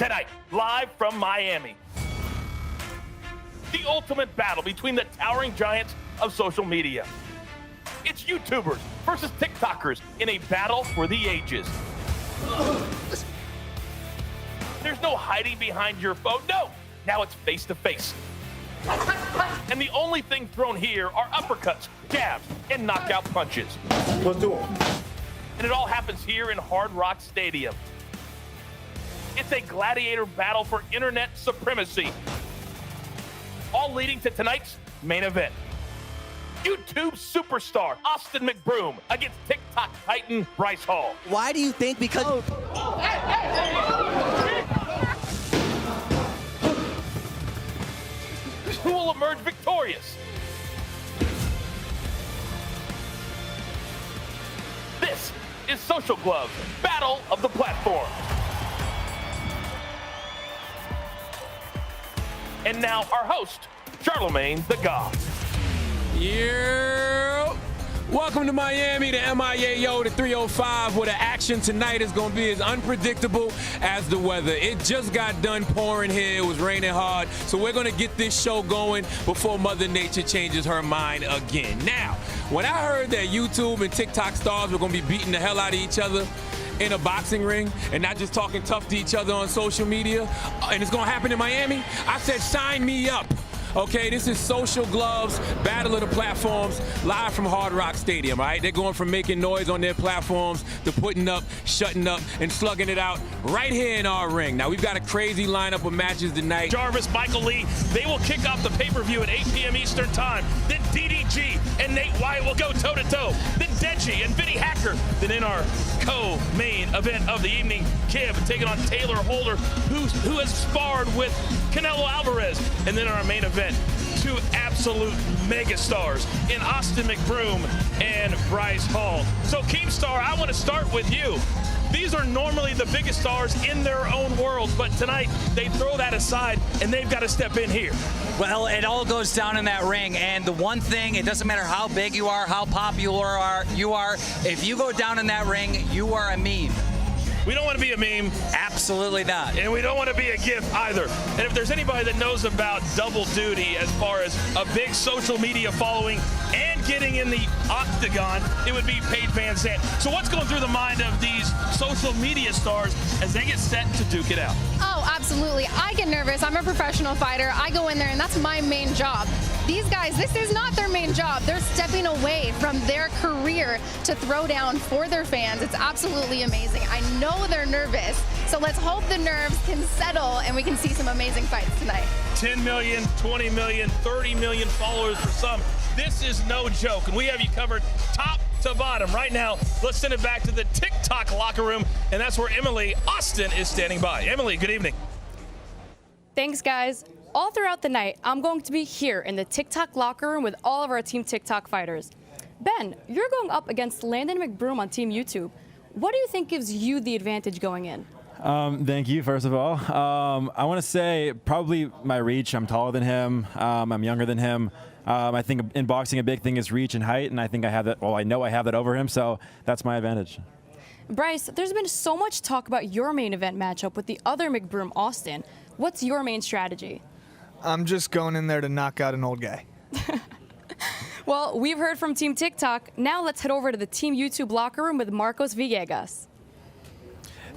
Tonight, live from Miami, the ultimate battle between the towering giants of social media. It's YouTubers versus TikTokers in a battle for the ages. There's no hiding behind your phone. No, now it's face to face. And the only thing thrown here are uppercuts, jabs, and knockout punches. Let's do it. And it all happens here in Hard Rock Stadium. It's a gladiator battle for internet supremacy. All leading to tonight's main event. YouTube superstar Austin McBroom against TikTok titan Bryce Hall. Why do you think? Because who will emerge victorious? This is Social Gloves Battle of the Platform. And now our host, Charlemagne the God. Yeah. Welcome to Miami, the MIAO, the 305, where the action tonight is going to be as unpredictable as the weather. It just got done pouring here. It was raining hard. So we're going to get this show going before Mother Nature changes her mind again. Now, when I heard that YouTube and TikTok stars were going to be beating the hell out of each other in a boxing ring and not just talking tough to each other on social media, and it's going to happen in Miami, I said, sign me up. Okay, this is Social Gloves, Battle of the Platforms, live from Hard Rock Stadium, all right? They're going from making noise on their platforms to putting up, shutting up, and slugging it out right here in our ring. Now, we've got a crazy lineup of matches tonight. Jarvis, Michael Lee, they will kick off the pay-per-view at 8 p.m. Eastern Time. Then DDG and Nate Wyatt will go toe-to-toe. Then Deji and Vinnie Hacker. Then in our co-main event of the evening, Kib taking on Taylor Holder, who has sparred with Canelo Alvarez. And then our main event, two absolute megastars in Austin McBroom and Bryce Hall. So Keemstar, I want to start with you. These are normally the biggest stars in their own world, but tonight they throw that aside and they've got to step in here. Well, it all goes down in that ring, and the one thing, it doesn't matter how big you are, how popular you are, if you go down in that ring, you are a meme. We don't want to be a meme. Absolutely not. And we don't want to be a GIF either. And if there's anybody that knows about double duty as far as a big social media following and getting in the octagon, it would be Paige Van Zandt. So what's going through the mind of these social media stars as they get set to duke it out? Oh, absolutely. I get nervous. I'm a professional fighter. I go in there, and that's my main job. These guys, this is not their main job. They're stepping away from their career to throw down for their fans. It's absolutely amazing. I know they're nervous, so let's hope the nerves can settle and we can see some amazing fights tonight. 10 million, 20 million, 30 million followers for some. This is no joke, and we have you covered top to bottom. Right now, let's send it back to the TikTok locker room, and that's where Emily Austin is standing by. Emily, good evening. Thanks, guys. All throughout the night, I'm going to be here in the TikTok locker room with all of our Team TikTok fighters. Ben, you're going up against Landon and McBroom on Team YouTube. What do you think gives you the advantage going in? Thank you, first of all. I want to say probably my reach. I'm taller than him. I'm younger than him. I think in boxing, a big thing is reach and height, and I think I have that. Well, I know I have that over him, so that's my advantage. Bryce, there's been so much talk about your main event matchup with the other McBroom, Austin. What's your main strategy? I'm just going in there to knock out an old guy. Well, we've heard from Team TikTok. Now let's head over to the Team YouTube locker room with Marcos Villegas.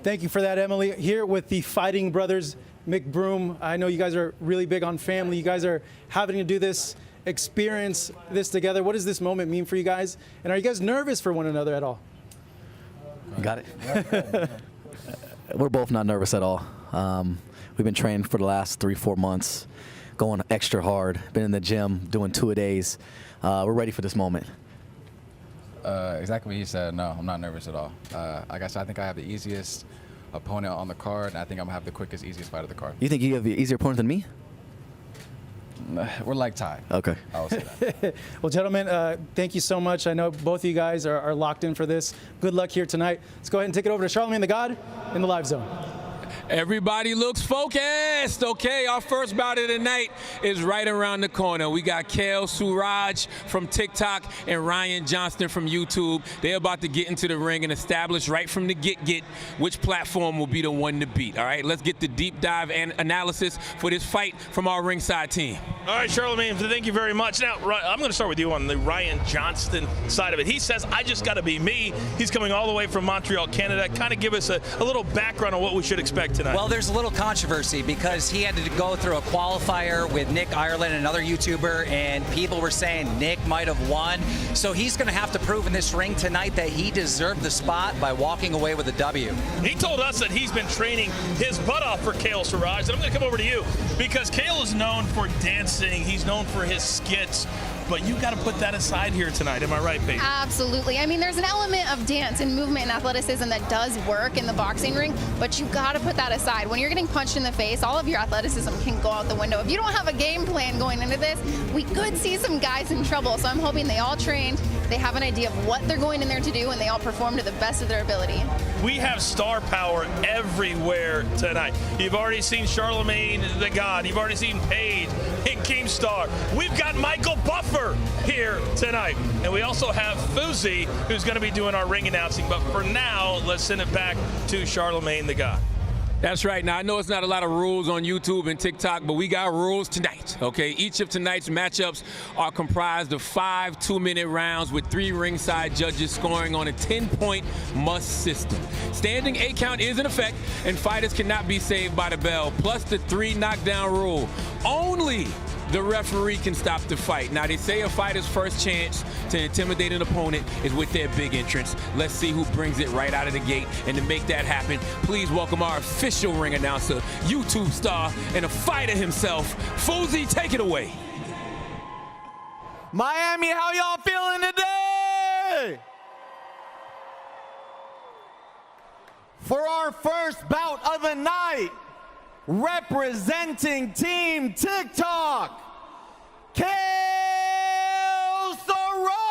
Thank you for that, Emily. Here with the Fighting Brothers McBroom. I know you guys are really big on family. You guys are having to do this, experience this together. What does this moment mean for you guys? And are you guys nervous for one another at all? Got it. We're both not nervous at all. We've been training for the last 3-4 months, going extra hard, been in the gym, doing 2-a-days. We're ready for this moment. Exactly what he said. No, I'm not nervous at all. Like I said, I think I have the easiest opponent on the card, and I think I'm going to have the quickest, easiest fight of the card. You think you have the easier opponent than me? We're like tied. Okay. I will say that. Well, gentlemen, thank you so much. I know both of you guys are locked in for this. Good luck here tonight. Let's go ahead and take it over to Charlemagne the God in the live zone. Everybody looks focused. Okay, our first bout of the night is right around the corner. We got Cale, Saurage from TikTok and Ryan Johnston from YouTube. They're about to get into the ring and establish right from the get which platform will be the one to beat. All right, let's get the deep dive and analysis for this fight from our ringside team. All right, Charlamagne, thank you very much. Now, I'm going to start with you on the Ryan Johnston side of it. He says, I just got to be me. He's coming all the way from Montreal, Canada. Kind of give us a little background on what we should expect tonight. Well, there's a little controversy because he had to go through a qualifier with Nick Ireland, another YouTuber, and people were saying Nick might have won. So he's going to have to prove in this ring tonight that he deserved the spot by walking away with a W. He told us that he's been training his butt off for Cale Saurage, and I'm going to come over to you because Cale is known for dancing. He's known for his skits. But you got to put that aside here tonight. Am I right, baby? Absolutely. I mean, there's an element of dance and movement and athleticism that does work in the boxing ring, but you got to put that aside. When you're getting punched in the face, all of your athleticism can go out the window. If you don't have a game plan going into this, we could see some guys in trouble. So I'm hoping they all trained, they have an idea of what they're going in there to do, and they all perform to the best of their ability. We have star power everywhere tonight. You've already seen Charlamagne the God. You've already seen Paige and Keemstar. We've got Michael Buffer here tonight. And we also have Faze, who's going to be doing our ring announcing. But for now, let's send it back to Charlamagne the God. That's right. Now, I know it's not a lot of rules on YouTube and TikTok, but we got rules tonight, okay? Each of tonight's matchups are comprised of 5 2-minute rounds with 3 ringside judges scoring on a 10-point must system. Standing 8 count is in effect, and fighters cannot be saved by the bell, plus the 3 knockdown rule. Only the referee can stop the fight. Now, they say a fighter's first chance to intimidate an opponent is with their big entrance. Let's see who brings it right out of the gate. And to make that happen, please welcome our official ring announcer, YouTube star, and a fighter himself, Faze. Take it away. Miami, how y'all feeling today? For our first bout of the night, representing Team TikTok, Cale Saurage.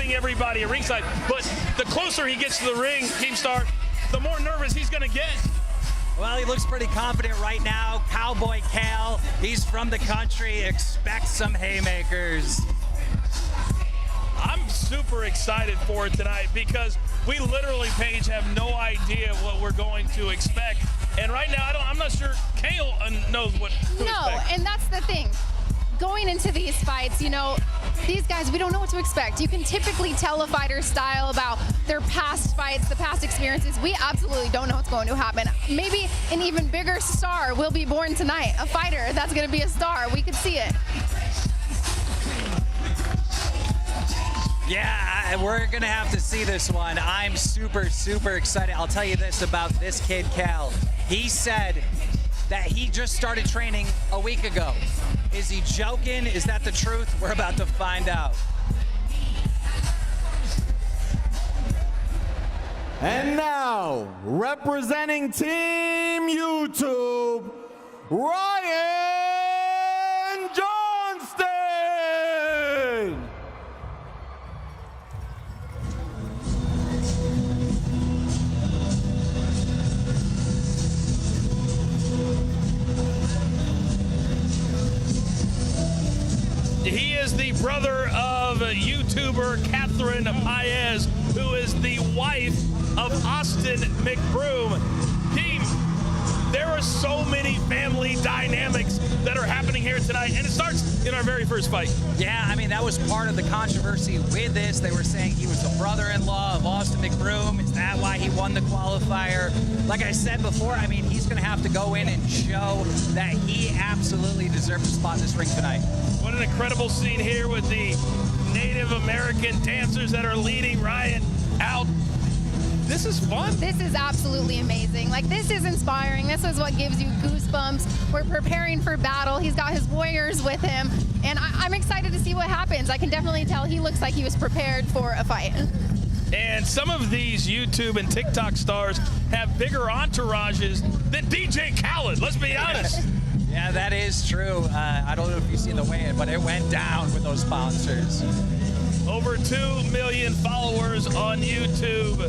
Everybody at ringside, but the closer he gets to the ring, Keemstar, the more nervous he's going to get. Well, he looks pretty confident right now. Cowboy Cale, he's from the country. Expect some haymakers. I'm super excited for it tonight because we literally, Paige, have no idea what we're going to expect. And right now, I'm not sure Cale knows what to expect. No, and that's the thing. Going into these fights, you know, these guys, we don't know what to expect. You can typically tell a fighter's style about their past fights, the past experiences. We absolutely don't know what's going to happen. Maybe an even bigger star will be born tonight, a fighter that's going to be a star. We could see it. Yeah, we're going to have to see this one. I'm super, super excited. I'll tell you this about this kid, Cale. He said that he just started training a week ago. Is he joking? Is that the truth? We're about to find out. And now, representing Team YouTube, Ryan Johnston! He is the brother of YouTuber Catherine Faze, who is the wife of Austin McBroom. Team, there are so many family dynamics that are happening here here tonight, and it starts in our very first fight. Yeah, I mean, that was part of the controversy with this. They were saying he was the brother-in-law of Austin McBroom. Is that why he won the qualifier? Like I said before, I mean, he's going to have to go in and show that he absolutely deserves a spot in this ring tonight. What an incredible scene here with the Native American dancers that are leading Ryan out. This is fun. This is absolutely amazing. Like, this is inspiring. This is what gives you goosebumps. We're preparing for battle. He's got his warriors with him, and I'm excited to see what happens. I can definitely tell he looks like he was prepared for a fight. And some of these YouTube and TikTok stars have bigger entourages than DJ Khaled, let's be honest. Yeah, that is true. I don't know if you've seen the weigh-in, but it went down with those sponsors. Over 2 million followers on YouTube.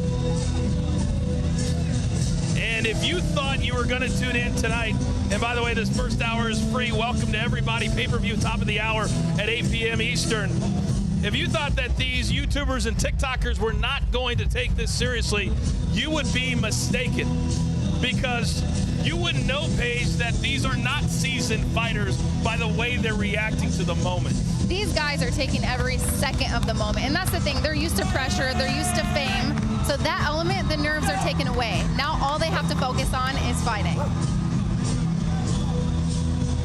And if you thought you were going to tune in tonight, and by the way, this first hour is free. Welcome to everybody. Pay-per-view, top of the hour at 8 p.m. Eastern. If you thought that these YouTubers and TikTokers were not going to take this seriously, you would be mistaken. Because you wouldn't know, Paige, that these are not seasoned fighters by the way they're reacting to the moment. These guys are taking every second of the moment, and that's the thing. They're used to pressure, they're used to fame, so that element, the nerves are taken away. Now all they have to focus on is fighting.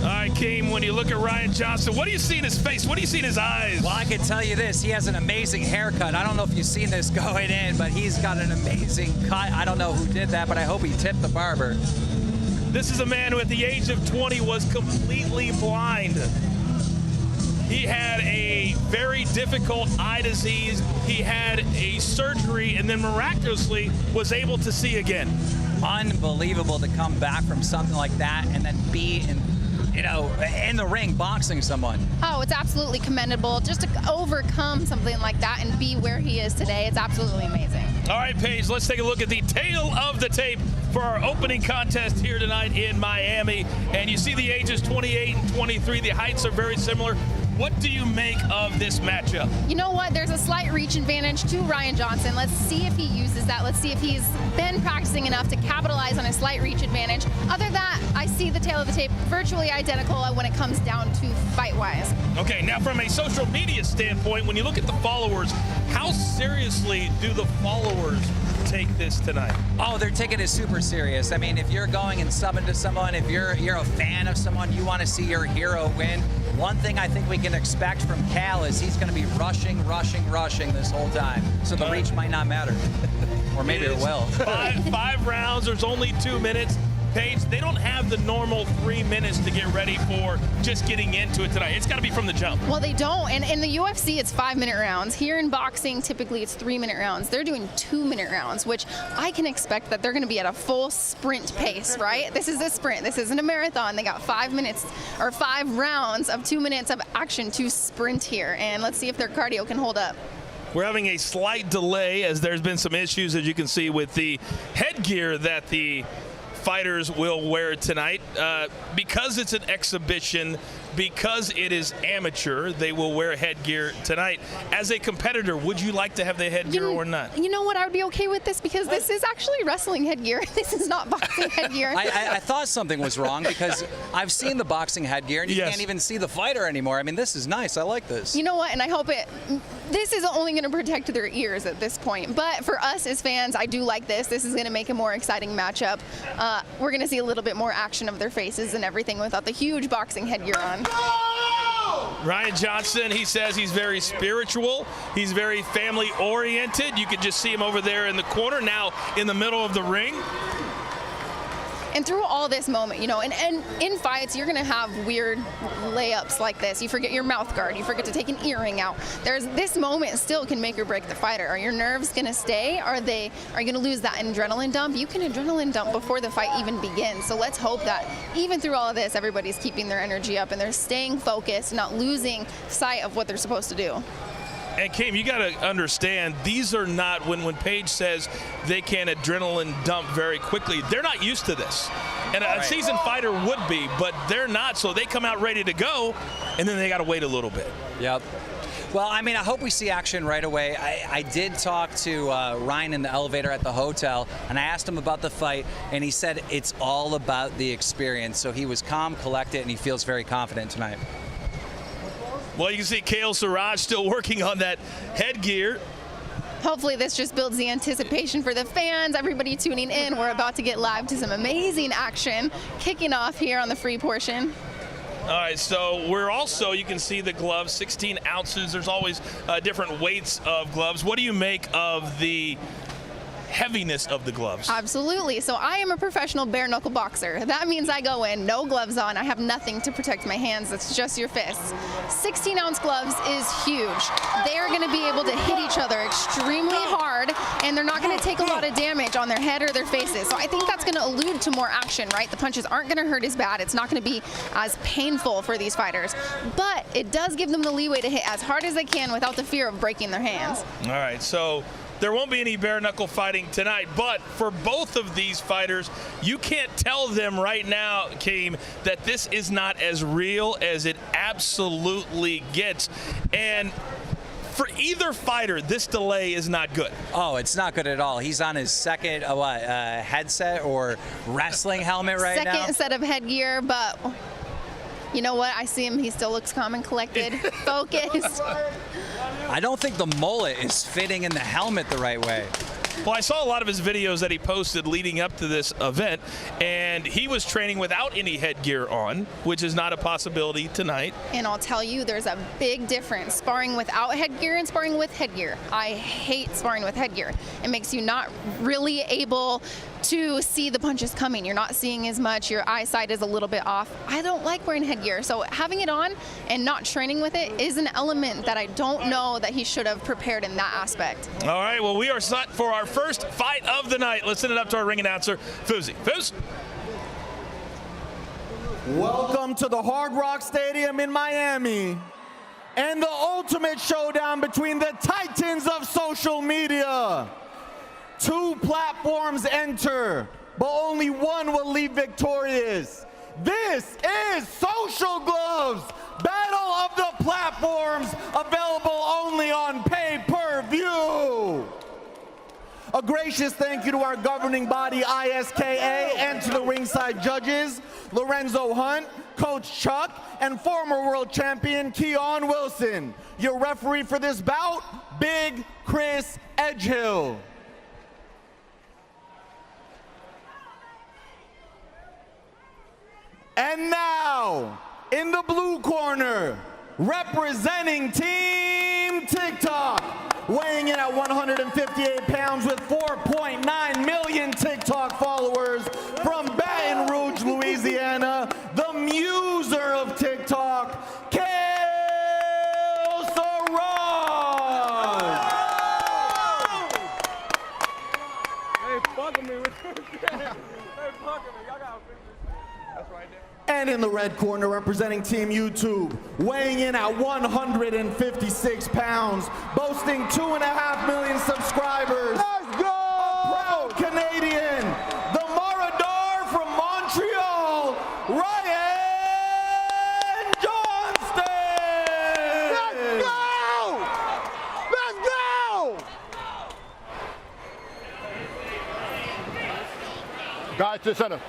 All right, Keem, when you look at Ryan Johnston, what do you see in his face? What do you see in his eyes? Well, I can tell you this. He has an amazing haircut. I don't know if you've seen this going in, but he's got an amazing cut. I don't know who did that, but I hope he tipped the barber. This is a man who at the age of 20 was completely blind. He had a very difficult eye disease. He had a surgery and then miraculously was able to see again. Unbelievable to come back from something like that and then be in the ring boxing someone. Oh, it's absolutely commendable just to overcome something like that and be where he is today. It's absolutely amazing. All right, Paige, let's take a look at the tail of the tape for our opening contest here tonight in Miami. And you see the ages 28 and 23. The heights are very similar. What do you make of this matchup? You know what? There's a slight reach advantage to Ryan Johnston. Let's see if he uses that. Let's see if he's been practicing enough to capitalize on a slight reach advantage. Other than that, I see the tail of the tape virtually identical when it comes down to fight-wise. Okay, now from a social media standpoint, when you look at the followers, how seriously do the followers take this tonight? Oh, they're taking it super serious. I mean, if you're going and subbing to someone, if you're a fan of someone, you want to see your hero win. One thing I think we can expect from Cale is he's going to be rushing this whole time. So the reach might not matter. Or maybe it will. Five rounds, there's only 2 minutes. Paige, they don't have the normal 3 minutes to get ready for just getting into it tonight. It's got to be from the jump. Well, they don't. And in the UFC, it's 5-minute rounds. Here in boxing, typically it's 3-minute rounds. They're doing 2-minute rounds, which I can expect that they're going to be at a full sprint pace, right? This is a sprint. This isn't a marathon. They got 5 minutes or 5 rounds of 2 minutes of action to sprint here. And let's see if their cardio can hold up. We're having a slight delay as there's been some issues, as you can see, with the headgear that the fighters will wear tonight. Because it's an exhibition, because it is amateur, they will wear headgear tonight. As a competitor, would you like to have the headgear or not? You know what? I would be okay with this because this is actually wrestling headgear. This is not boxing headgear. I thought something was wrong because I've seen the boxing headgear and you can't even see the fighter anymore. I mean, this is nice. I like this. You know what? And I hope this is only going to protect their ears at this point. But for us as fans, I do like this. This is going to make a more exciting matchup. We're going to see a little bit more action of their faces and everything without the huge boxing headgear on. Ryan Johnston, he says he's very spiritual. He's very family oriented. You could just see him over there in the corner, now in the middle of the ring. And through all this moment, you know, and in fights, you're going to have weird layups like this. You forget your mouth guard. You forget to take an earring out. This moment still can make or break the fighter. Are your nerves going to stay? Are you going to lose that adrenaline dump? You can adrenaline dump before the fight even begins. So let's hope that even through all of this, everybody's keeping their energy up and they're staying focused, not losing sight of what they're supposed to do. And Kim, you got to understand, these are not, when Paige says they can adrenaline dump very quickly, they're not used to this. And a seasoned fighter would be, but they're not, so they come out ready to go, and then they got to wait a little bit. Yep. Well, I mean, I hope we see action right away. I did talk to Ryan in the elevator at the hotel, and I asked him about the fight, and he said it's all about the experience. So he was calm, collected, and he feels very confident tonight. Well, you can see Cale Saurage still working on that headgear. Hopefully this just builds the anticipation for the fans, everybody tuning in. We're about to get live to some amazing action kicking off here on the free portion. All right, so we're also, you can see the gloves, 16 ounces. There's always different weights of gloves. What do you make of the heaviness of the gloves? Absolutely. So I am a professional bare knuckle boxer. That means I go in, no gloves on. I have nothing to protect my hands. It's just your fists. 16-ounce gloves is huge. They are going to be able to hit each other extremely hard, and they're not going to take a lot of damage on their head or their faces. So I think that's going to allude to more action, right? The punches aren't going to hurt as bad. It's not going to be as painful for these fighters. But it does give them the leeway to hit as hard as they can without the fear of breaking their hands. All right, so there won't be any bare knuckle fighting tonight, but for both of these fighters, you can't tell them right now, Keem, that this is not as real as it absolutely gets. And for either fighter, this delay is not good. Oh, it's not good at all. He's on his second headset or wrestling helmet right now. Second set of headgear, but you know what? I see him. He still looks calm and collected, focused. I don't think the mullet is fitting in the helmet the right way. Well, I saw a lot of his videos that he posted leading up to this event, and he was training without any headgear on, which is not a possibility tonight. And I'll tell you, there's a big difference sparring without headgear and sparring with headgear. I hate sparring with headgear. It makes you not really able to see the punches coming. You're not seeing as much. Your eyesight is a little bit off. I don't like wearing headgear, so having it on and not training with it is an element that I don't know that he should have prepared in that aspect. All right, well, we are set for our first fight of the night. Let's send it up to our ring announcer, Faze. Faze. Welcome to the Hard Rock Stadium in Miami and the ultimate showdown between the titans of social media. Two platforms enter, but only one will leave victorious. This is Social Gloves, Battle of the Platforms, available only on pay-per-view. A gracious thank you to our governing body, ISKA, and to the ringside judges, Lorenzo Hunt, Coach Chuck, and former world champion, Keon Wilson. Your referee for this bout, Big Chris Edgehill. And now, in the blue corner, representing Team TikTok, weighing in at 158 pounds with 4.9 million TikTok followers from Baton Rouge, Louisiana, the muser of TikTok, Cale Saurage. Hey, fucking me with this. Hey, fucking me. Y'all gotta fix this. That's right there. And in the red corner, representing Team YouTube, weighing in at 156 pounds, boasting 2.5 million subscribers. Let's go! A proud Canadian, the Maradar from Montreal, Ryan Johnston! Let's go! Let's go! Guys to the center.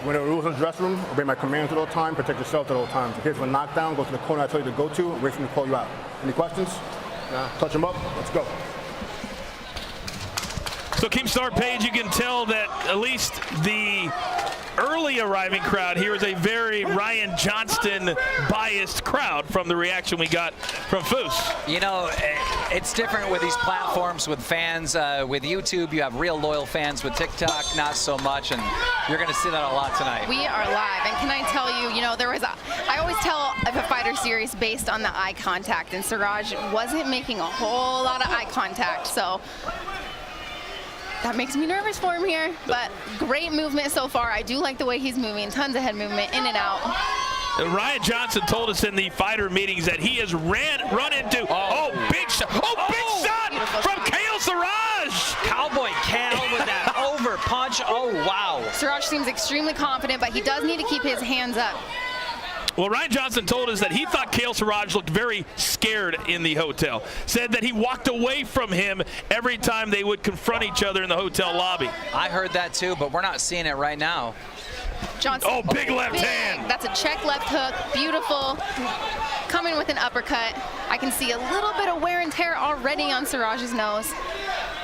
When the rules in the dressing room, obey my commands at all times, protect yourself at all times. In case of a knockdown, go to the corner I tell you to go to, and wait for me to call you out. Any questions? Nah. Touch them up, let's go. So Keemstar Page, you can tell that at least the early arriving crowd here is a very Ryan Johnston biased crowd from the reaction we got from Foose. You know, it's different with these platforms with fans. With YouTube, you have real loyal fans. With TikTok, not so much, and you're going to see that a lot tonight. We are live, and can I tell you, I always tell of a fighter series based on the eye contact, and Saurage wasn't making a whole lot of eye contact, so that makes me nervous for him here, but great movement so far. I do like the way he's moving, tons of head movement, in and out. Ryan Johnston told us in the fighter meetings that he has run into, big shot, big shot from Cale Saurage. Cowboy Cale with that over punch, oh wow. Saurage seems extremely confident, but he does need to keep his hands up. Well, Ryan Johnston told us that he thought Cale Saurage looked very scared in the hotel. Said that he walked away from him every time they would confront each other in the hotel lobby. I heard that too, but we're not seeing it right now. Johnston. Oh, big left hand. That's a check left hook. Beautiful. Coming with an uppercut. I can see a little bit of wear and tear already on Saurage's nose.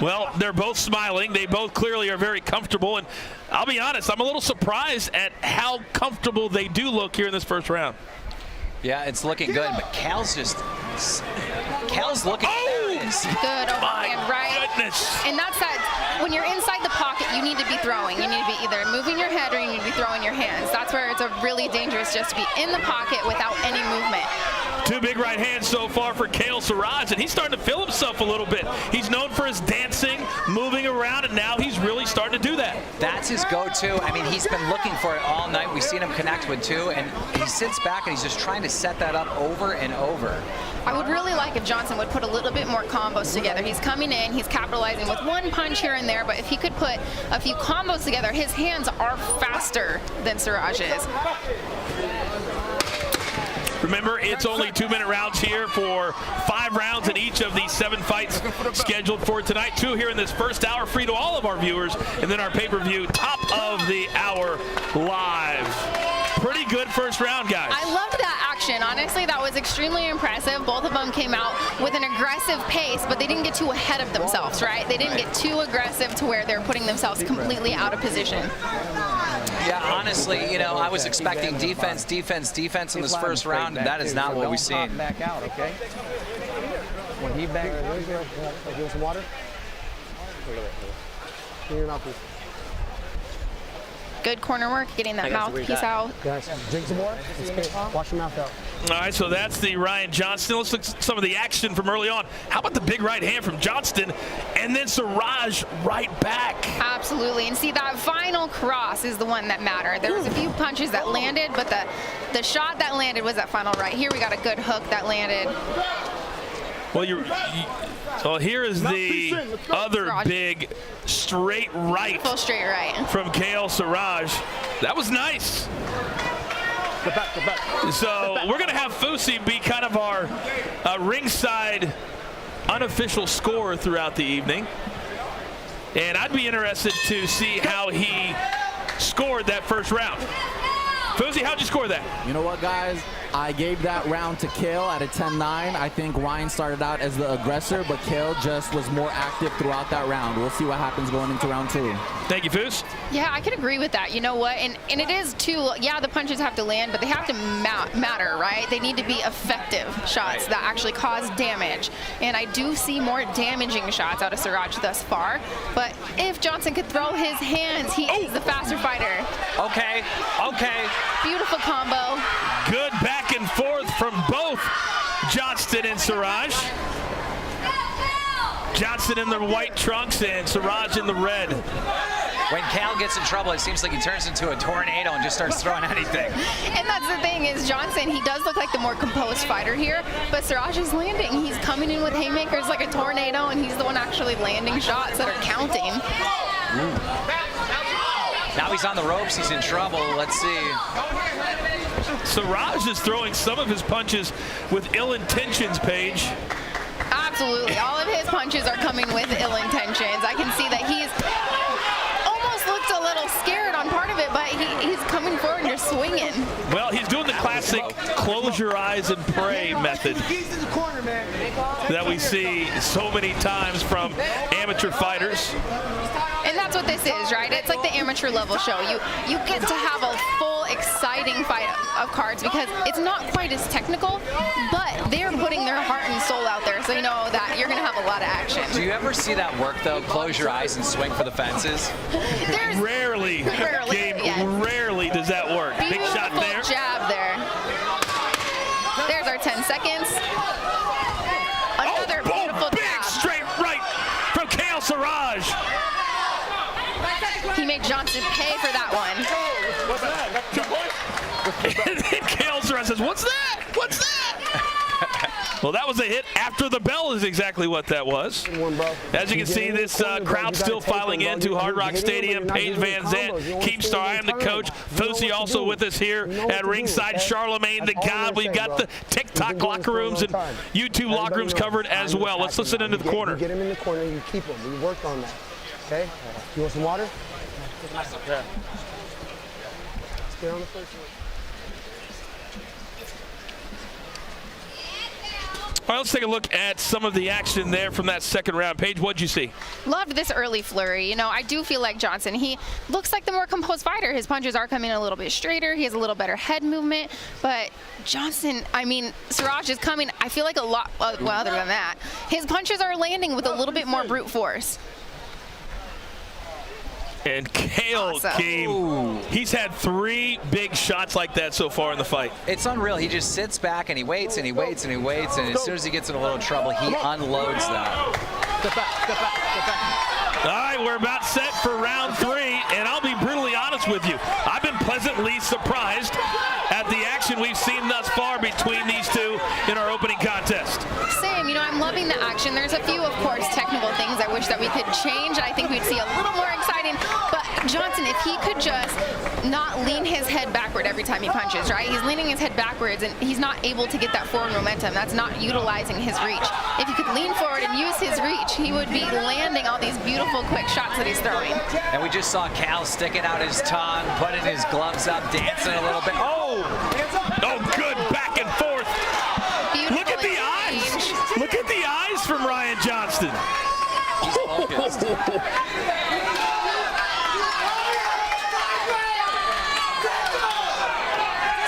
Well, they're both smiling. They both clearly are very comfortable. And I'll be honest, I'm a little surprised at how comfortable they do look here in this first round. Yeah, it's looking good, but Cale's looking nervous. Good overhand right. Goodness. And that's that, when you're inside the pocket, you need to be throwing. You need to be either moving your head or you need to be throwing your hands. That's where it's a really dangerous just to be in the pocket without any movement. Two big right hands so far for Cale Saurage, and he's starting to feel himself a little bit. He's known for his dancing, moving around, and now he's really starting to do that. That's his go-to. I mean, he's been looking for it all night. We've seen him connect with two, and he sits back and he's just trying to set that up over and over. I would really like if Johnston would put a little bit more combos together. He's coming in, he's capitalizing with one punch here and there, but if he could put a few combos together, his hands are faster than Saurage's. Remember, it's only 2-minute rounds here for 5 rounds in each of these 7 fights scheduled for tonight. 2 here in this first hour, free to all of our viewers, and then our pay-per-view, top of the hour live. Pretty good first round, guys. I loved that action. Honestly, that was extremely impressive. Both of them came out with an aggressive pace, but they didn't get too ahead of themselves, right? They didn't get too aggressive to where they're putting themselves completely out of position. Yeah, honestly, you know, I was expecting defense in this first round, and that is not what we've seen. Back out, okay? When he back, give him some water. Clean your mouth, please. Good corner work, getting that mouthpiece out. Guys, drink some more. Wash your mouth out. All right, so that's the Ryan Johnston. Let's look at some of the action from early on. How about the big right hand from Johnston, and then Saurage right back? Absolutely, and see, that final cross is the one that mattered. There was a few punches that landed, but the shot that landed was that final right. Here we got a good hook that landed. Well, so here is the other big straight right. Full straight right. From Cale Saurage. That was nice. Go back. So we're going to have Fusi be kind of our ringside unofficial scorer throughout the evening. And I'd be interested to see how he scored that first round. Fusi, how'd you score that? You know what, guys? I gave that round to Cale at a 10-9. I think Ryan started out as the aggressor, but Cale just was more active throughout that round. We'll see what happens going into round 2. Thank you, Foos. Yeah, I can agree with that. You know what? And it is too, yeah, the punches have to land, but they have to matter, right? They need to be effective shots that actually cause damage. And I do see more damaging shots out of Saurage thus far. But if Johnston could throw his hands, he is the faster fighter. Okay. Beautiful combo. Good back and forth from both Johnston and Saurage. Johnston in the white trunks and Saurage in the red. When Cale gets in trouble, it seems like he turns into a tornado and just starts throwing anything. And that's the thing is Johnston, he does look like the more composed fighter here, but Saurage is landing. He's coming in with haymakers like a tornado, and he's the one actually landing shots that are counting. Now he's on the ropes, he's in trouble. Let's see. Saurage is throwing some of his punches with ill intentions, Paige. Absolutely. All of his punches are coming with ill intentions. I can see that he's almost looked a little scared on part of it, but he's coming forward and just swinging. Well, he's doing the classic close your eyes and pray method that we see so many times from amateur fighters. And that's what this is, right? It's like the amateur level show. You get to have a full, exciting fight of cards because it's not quite as technical, but they're putting their heart and soul out there, so you know that you're going to have a lot of action. Do you ever see that work, though? Close your eyes and swing for the fences? Rarely, Gabe, yes. Rarely does that work. Big shot there. Jab there. There's our 10 seconds. Another beautiful big jab. Straight right from Cale Saurage. He made Johnston pay for that one. What's that? And then Cale Saurage says, "What's that? What's that?" Well, that was a hit after the bell is exactly what that was. As you can see, this crowd still filing into Hard Rock Stadium. Paige Van Zandt, Keemstar, I am the coach. Fousey also with us here at ringside. Charlemagne the God. We've got the TikTok locker rooms and YouTube locker rooms covered as well. Let's listen into the corner. You get him in the corner, you keep him. We worked on that. Okay? You want some water? Yeah. Let's get on the first one. All right, let's take a look at some of the action there from that second round. Paige, what'd you see? Loved this early flurry. You know, I do feel like Johnston, he looks like the more composed fighter. His punches are coming a little bit straighter. He has a little better head movement. But Johnston, I mean, Saurage is coming, I feel like a lot, well, other than that, his punches are landing with a little bit more brute force. And Cale came. He's had 3 big shots like that so far in the fight. It's unreal. He just sits back and he waits and he waits and he waits, and as soon as he gets in a little trouble, he unloads that. Step back, step back, step back. All right, we're about set for round 3, and I'll be brutally honest with you. I've been pleasantly surprised at the action we've seen thus far between these two in our opening contest. Same, you know, I'm loving the action. There's a few, of course, technical things I wish that we could change. I think we'd see a little more exciting. But Johnston, if he could just not lean his head backward every time he punches, right? He's leaning his head backwards, and he's not able to get that forward momentum. That's not utilizing his reach. If he could lean forward and use his reach, he would be landing all these beautiful, quick shots that he's throwing. And we just saw Cale sticking out his tongue, putting his gloves up, dancing a little bit. Oh! Oh, good back and forth. Beautiful. Look at the eyes. Look at the eyes from Ryan Johnston. He's focused.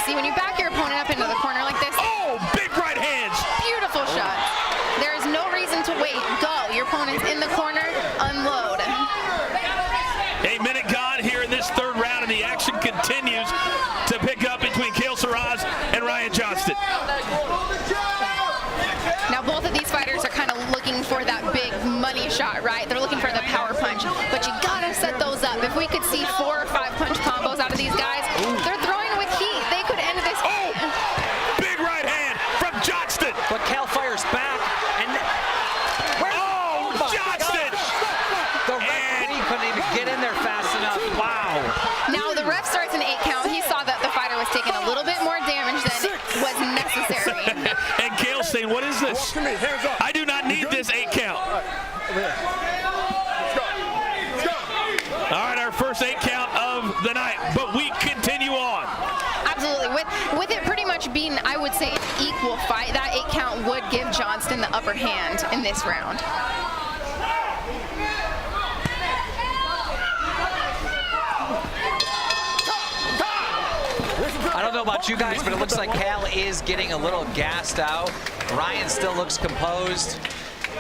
See, when you back your opponent up into the corner like this, oh, big right hands. Beautiful shot. There is no reason to wait. Go. Your opponent's in the corner. Unload. A minute gone here in this third round, and the action continues to pick up between Cale Saurage and Ryan Johnston. Now, both of these fighters are kind of looking for that big money shot, right? They're looking for the power punch, but you gotta set those up. If we could see 4 or 5 punch combos out of these guys, they're throwing with heat. They could end this. Oh, big right hand from Johnston. But Cale fires back, and oh, Johnston! The referee couldn't even get in there fast enough. Wow. Now, the ref starts an 8 count. He saw that the fighter was taking a little bit more damage than was necessary. And Cale saying, what is this? I do not need this 8 count. All right, our first 8 count of the night, but we continue on. Absolutely. With it pretty much being, I would say, an equal fight, that 8 count would give Johnston the upper hand in this round. I don't know about you guys, but it looks like Cale is getting a little gassed out. Ryan still looks composed.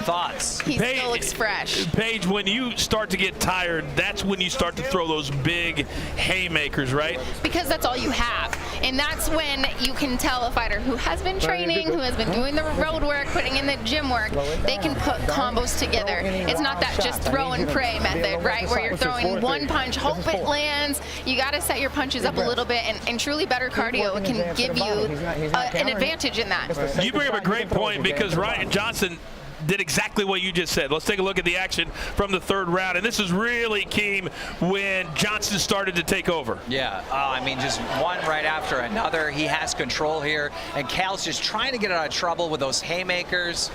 Thoughts? He still looks fresh. Paige, when you start to get tired, that's when you start to throw those big haymakers, right? Because that's all you have. And that's when you can tell a fighter who has been training, who has been doing the road work, putting in the gym work, they can put combos together. It's not that just throw and pray method, right? Where you're throwing one punch, hope it lands. You got to set your punches up a little bit, and truly better cardio can give you an advantage in that. You bring up a great point, because Ryan Johnston did exactly what you just said. Let's take a look at the action from the third round, and this is really key when Johnston started to take over. Yeah, I mean, just one right after another. He has control here, and Cale's just trying to get out of trouble with those haymakers,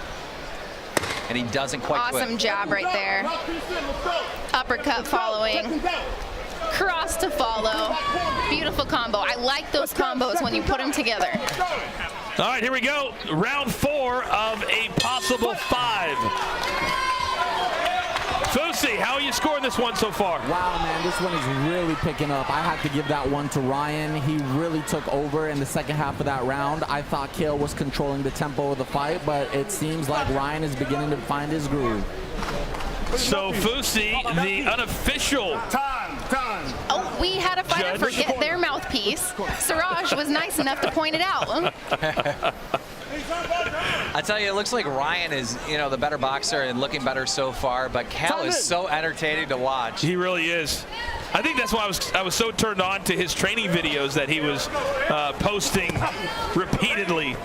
and he doesn't quite Awesome jab right there. Uppercut following. Cross to follow. Beautiful combo. I like those combos when you put them together. All right, here we go. Round 4 of a possible 5. Fousey, how are you scoring this one so far? Wow, man, this one is really picking up. I had to give that one to Ryan. He really took over in the second half of that round. I thought Cale was controlling the tempo of the fight, but it seems like Ryan is beginning to find his groove. So Fousey, the unofficial Oh, we had a fighter forget their mouthpiece. Saurage was nice enough to point it out. I tell you, it looks like Ryan is, you know, the better boxer and looking better so far, but Cale is so entertaining to watch. He really is. I think that's why I was so turned on to his training videos that he was posting repeatedly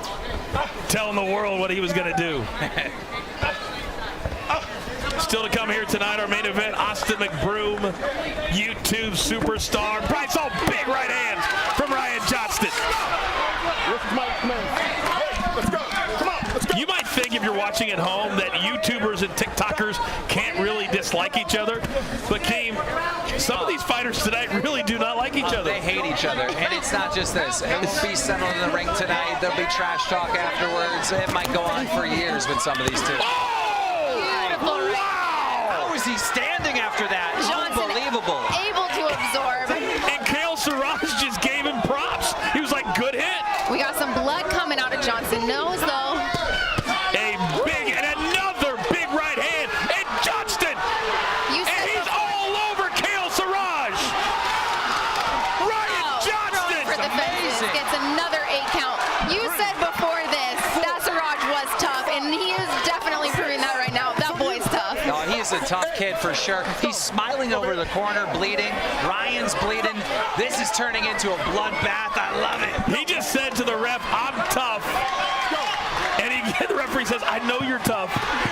telling the world what he was going to do. Still to come here tonight, our main event, Austin McBroom, YouTube superstar. Bryce, all big right hands from Ryan Johnston. Let's go. Come on, let's go. You might think if you're watching at home that YouTubers and TikTokers can't really dislike each other, but Keem, some of these fighters tonight really do not like each other. They hate each other, and it's not just this. It won't be settled in the ring tonight. There'll be trash talk afterwards. It might go on for years with some of these two. Beautiful. How is he standing after that? Johnston Unbelievable. able to absorb. And Cale Saurage just gave him props. He was like, good hit. We got some blood coming out of Johnston's nose, though. A big and another big right hand. And Johnston. And he's all over Cale Saurage. Ryan Johnston. For the fences, gets another 8 count. You said before this that Saurage was tough, and he is definitely proving that right now. That boy's tough. No, he's a tough kid for sure. He's smiling over the corner, bleeding. Ryan's bleeding. This is turning into a bloodbath. I love it. He just said to the ref, I'm tough. And the referee says, I know you're tough.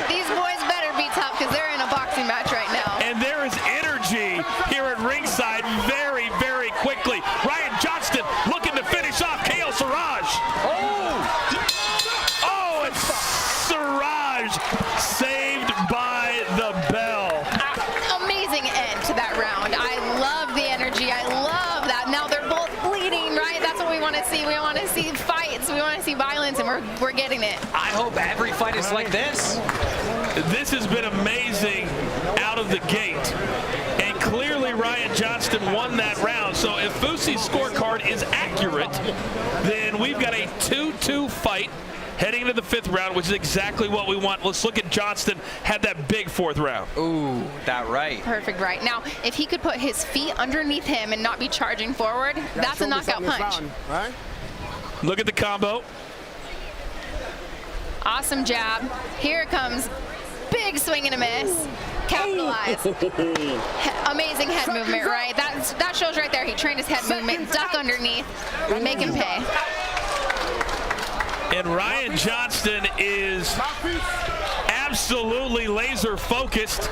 These boys better be tough because they're in a boxing match right now. And there is energy here at ringside very, very quickly. Ryan Johnston looking to finish off Cale Saurage. Oh, it's Saurage saved by the bell. Amazing end to that round. I love the energy. I love that. Now they're both bleeding, right? That's what we want to see. We want to see fights. We want to see violence, and we're getting it. I hope every fight is like this. This has been amazing out of the gate. And clearly Ryan Johnston won that round. So if Fusi's scorecard is accurate, then we've got a 2-2 fight heading into the 5th round, which is exactly what we want. Let's look at Johnston. Had that big 4th round. Ooh, that right. Perfect right. Now, if he could put his feet underneath him and not be charging forward, that's a knockout punch. Right? Look at the combo. Awesome jab. Here it comes. Big swing and a miss. Capitalize. Amazing head movement, right? That shows right there. He trained his head movement. Duck underneath. Make him pay. And Ryan Johnston is absolutely laser focused,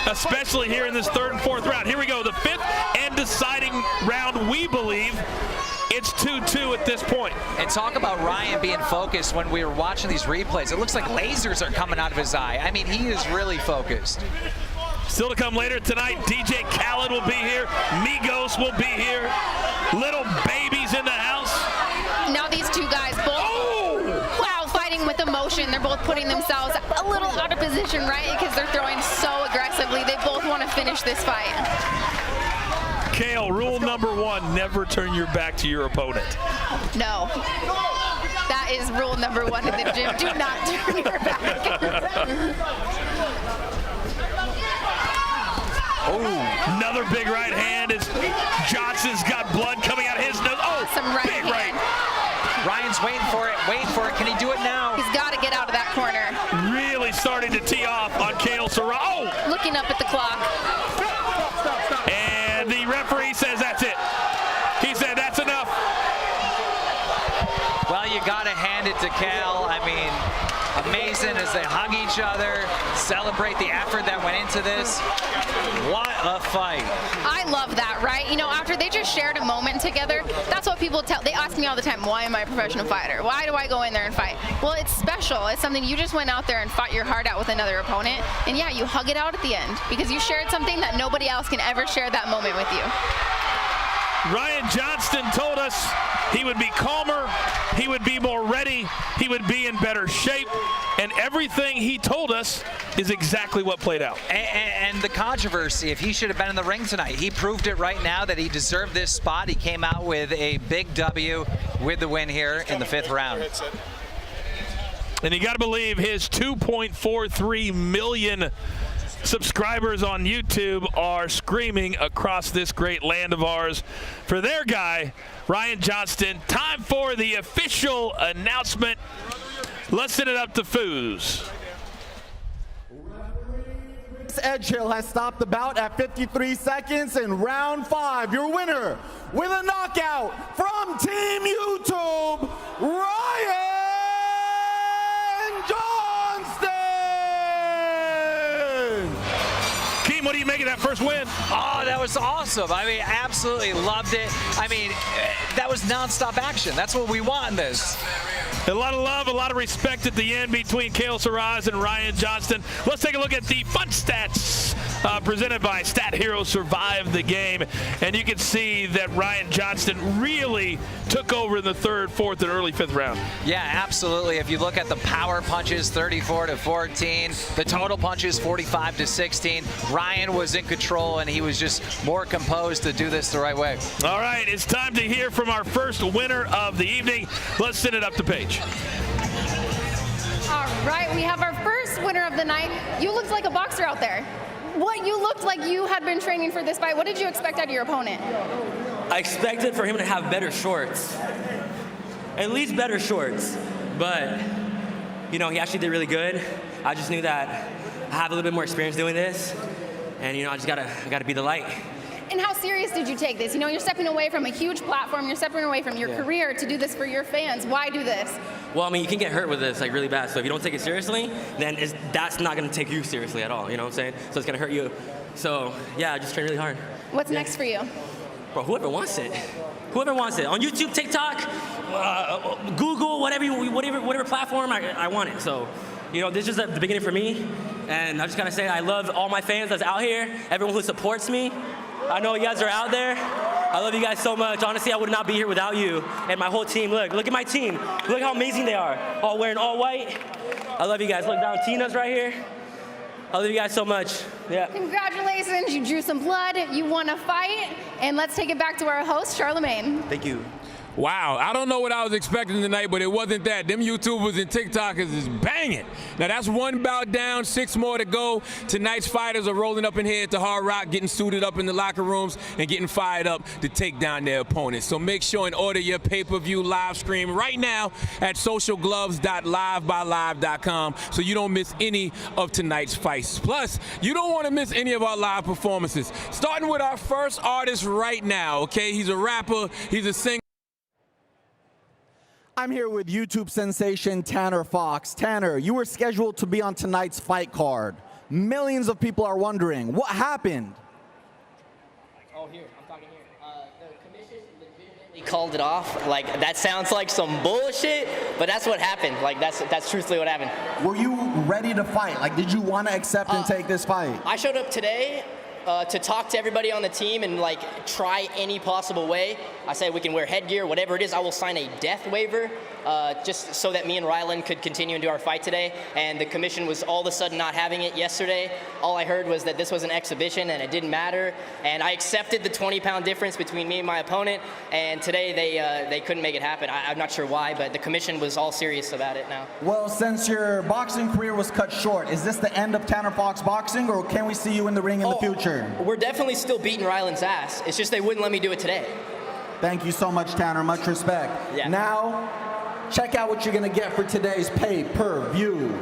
especially here in this 3rd and 4th round. Here we go, the 5th and deciding round, we believe. It's 2-2 at this point. And talk about Ryan being focused. When we were watching these replays, it looks like lasers are coming out of his eye. I mean, he is really focused. Still to come later tonight, DJ Khaled will be here. Migos will be here. Little babies in the house. Now these two guys both, wow, fighting with emotion. They're both putting themselves a little out of position, right? Because they're throwing so aggressively. They both want to finish this fight. Cale, rule number 1, never turn your back to your opponent. No. That is rule number 1 in the gym. Do not turn your back. Oh, another big right hand as Johnston's got blood coming out of his nose. Oh, awesome right big hand. Ryan's waiting for it. Can he do it now? He's got to get out of that corner. Really starting to tee off on Cale Saurage. Oh! Looking up at the clock. And the referee says that's it. He said that's enough. Well, you got to hand it to Cale. I mean, amazing as they hug each other, celebrate the effort that went into this. What a fight. I love that, right? You know, after they just shared a moment together, that's what people tell. They ask me all the time, why am I a professional fighter? Why do I go in there and fight? Well, it's special. It's something you just went out there and fought your heart out with another opponent. And yeah, you hug it out at the end because you shared something that nobody else can ever share that moment with you. Ryan Johnston told us he would be calmer, he would be more ready, he would be in better shape, and everything he told us is exactly what played out. And the controversy, if he should have been in the ring tonight, he proved it right now that he deserved this spot. He came out with a big W with the win here in the 5th round. And you got to believe his 2.43 million subscribers on YouTube are screaming across this great land of ours for their guy, Ryan Johnston. Time for the official announcement. Let's send it up to Foos. Edgehill has stopped the bout at 53 seconds in round 5. Your winner with a knockout from Team YouTube, Ryan What do you make of that first win? Oh, that was awesome. I mean, absolutely loved it. I mean, that was nonstop action. That's what we want in this. A lot of love, a lot of respect at the end between Cale, Saurage, and Ryan Johnston. Let's take a look at the fun stats presented by Stat Hero Survive the Game. And you can see that Ryan Johnston really took over in the third, fourth, and early fifth round. Yeah, absolutely. If you look at the power punches, 34-14, the total punches, 45-16. Ryan was in control, and he was just more composed to do this the right way. All right, it's time to hear from our first winner of the evening. Let's send it up to Paige. All right, we have our first winner of the night. You looked like a boxer out there. You looked like you had been training for this fight. What did you expect out of your opponent? I expected for him to have better shorts. At least better shorts. But, you know, he actually did really good. I just knew that I have a little bit more experience doing this. And, you know, I gotta be the light. And how serious did you take this? You know, you're stepping away from a huge platform, you're stepping away from your career to do this for your fans. Why do this? Well, I mean, you can get hurt with this, like, really bad. So if you don't take it seriously, then that's not going to take you seriously at all, you know what I'm saying? So it's going to hurt you. So, yeah, I just train really hard. What's next for you? Bro, whoever wants it. Whoever wants it. On YouTube, TikTok, Google, whatever platform, I want it. So, you know, this is just the beginning for me. And I just got to say I love all my fans that's out here, everyone who supports me. I know you guys are out there. I love you guys so much. Honestly, I would not be here without you and my whole team. Look at my team. Look how amazing they are. All wearing all white. I love you guys. Look down, Tina's right here. I love you guys so much. Yeah. Congratulations, you drew some blood, you won a fight, and let's take it back to our host, Charlemagne. Thank you. Wow, I don't know what I was expecting tonight, but it wasn't that. Them YouTubers and TikTokers is banging. Now that's one bout down, 6 more to go. Tonight's fighters are rolling up in here at the Hard Rock, getting suited up in the locker rooms and getting fired up to take down their opponents. So make sure and order your pay-per-view live stream right now at socialgloves.livebylive.com so you don't miss any of tonight's fights. Plus, you don't want to miss any of our live performances. Starting with our first artist right now, okay? He's a rapper, he's a singer. I'm here with YouTube sensation Tanner Fox. Tanner, you were scheduled to be on tonight's fight card. Millions of people are wondering, what happened? Oh, here, I'm talking here. The commission legitimately called it off. Like, that sounds like some bullshit, but that's what happened. Like, that's truthfully what happened. Were you ready to fight? Like, did you want to accept and take this fight? I showed up today to talk to everybody on the team and like try any possible way. I said we can wear headgear, whatever it is. I will sign a death waiver just so that me and Ryland could continue and do our fight today. And the commission was all of a sudden not having it yesterday. All I heard was that this was an exhibition and it didn't matter. And I accepted the 20-pound difference between me and my opponent. And today they couldn't make it happen. I'm not sure why, but the commission was all serious about it now. Well, since your boxing career was cut short, is this the end of Tanner Fox boxing, or can we see you in the ring in the future? We're definitely still beating Ryland's ass. It's just they wouldn't let me do it today. Thank you so much, Tanner. Much respect. Yeah. Now, check out what you're going to get for today's pay-per-view.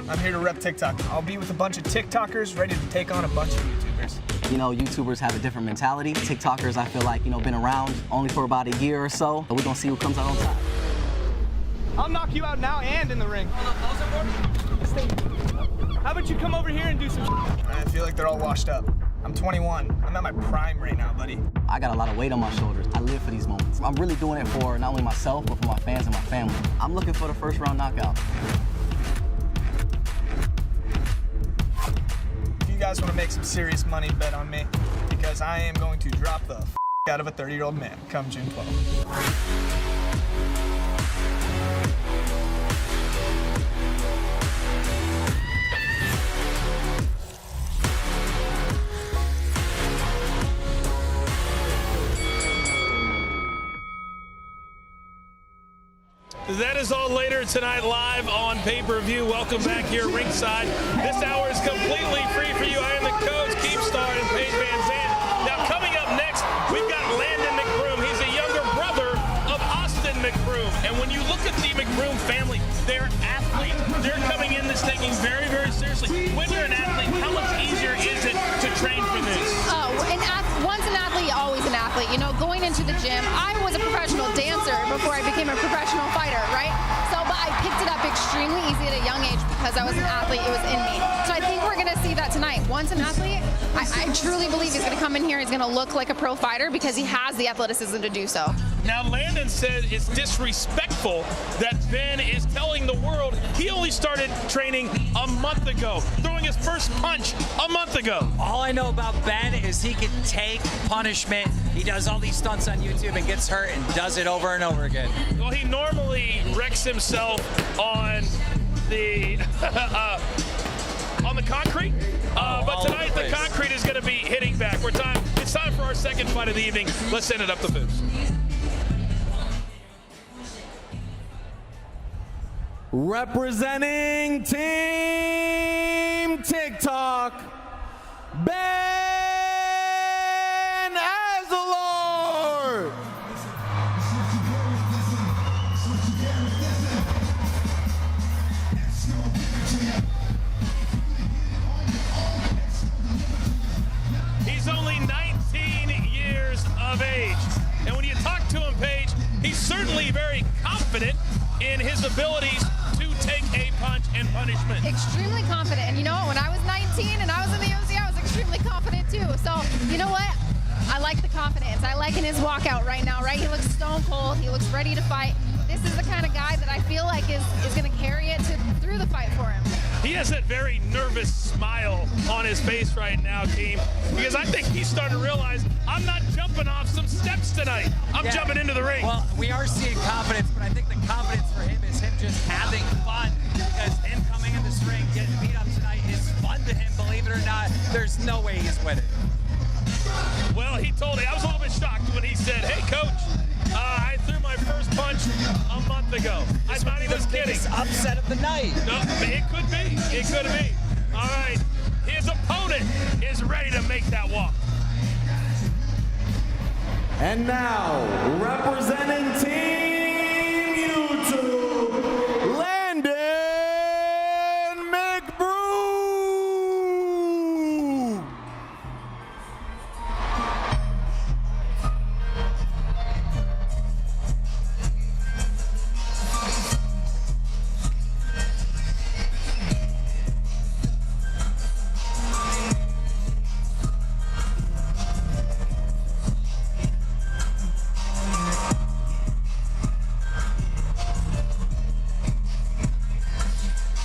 I'm here to rep TikTok. I'll be with a bunch of TikTokers ready to take on a bunch of YouTubers. You know, YouTubers have a different mentality. TikTokers, I feel like, you know, been around only for about a year or so, but we're gonna see who comes out on top. I'll knock you out now and in the ring. How about you come over here and do some I feel like they're all washed up. I'm 21. I'm at my prime right now, buddy. I got a lot of weight on my shoulders. I live for these moments. I'm really doing it for not only myself, but for my fans and my family. I'm looking for the first round knockout. If you guys want to make some serious money, bet on me, because I am going to drop the out of a 30-year-old man come June 12th. That is all later tonight live on pay-per-view. Welcome back here ringside. This hour is completely free for you. I am the coach, Keepstar, and Paige Van Zandt. Now coming up next, we've got Landon McBroom. He's a younger brother of Austin McBroom. And when you look at the McBroom family, they're athletes. They're coming in this taking very, very seriously. When you're an athlete, how much easier is it to train for this? athlete. You know, going into the gym, I was a professional dancer before I became a professional fighter, right? So, but I picked it up extremely easy at a young age because I was an athlete. It was in me. So I think we're going to see that tonight. Once an athlete, I truly believe he's going to come in here. He's going to look like a pro fighter because he has the athleticism to do so. Now, Landon said it's disrespectful that Ben is telling the world he only started training a month ago, throwing his first punch a month ago. All I know about Ben is he can take punishment. He does all these stunts on YouTube and gets hurt and does it over and over again. Well, he normally wrecks himself on the on the concrete, but tonight the concrete is going to be hitting back. It's time for our second fight of the evening. Let's send it up the boost. Representing Team TikTok, Ben Azelart. He's only 19 years of age. And when you talk to him, Paige, he's certainly very confident in his abilities to take a punch and punishment. Extremely confident. And you know what? When I was 19 and I was in the UFC, I was extremely confident too. So, you know what? I like the confidence. I like in his walkout right now, right? He looks stone cold. He looks ready to fight. This is the kind of guy that I feel like is going to carry it through the fight for him. He has that very nervous smile on his face right now, team, because I think he's starting to realize I'm not jumping off some steps tonight. I'm jumping into the ring. Well, we are seeing confidence, but I think the confidence for him is him just having fun, because him coming in this ring, getting beat up tonight is fun to him, believe it or not. There's no way he's winning. Well, he told me, I was a little bit shocked when he said, hey, coach, I threw my first punch a month ago. I'm not even kidding. Upset of the night. No, it could be. It could be. All right. His opponent is ready to make that walk. And now, representing Team YouTube, Landon McBroom.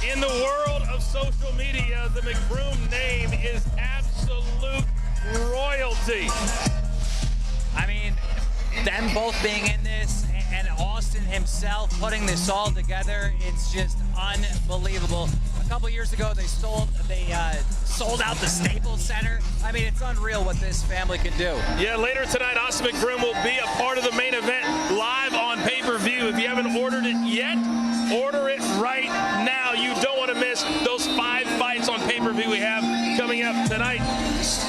In the world of social media, the McBroom name is absolute royalty. I mean, them both being in this and Austin himself putting this all together, it's just unbelievable. A couple years ago, they sold out the Staples Center. I mean, it's unreal what this family can do. Yeah, later tonight, Austin McBroom will be a part of the main event live on pay-per-view. If you haven't ordered it yet, order it right now. You don't want to miss those 5 fights on pay-per-view we have coming up tonight.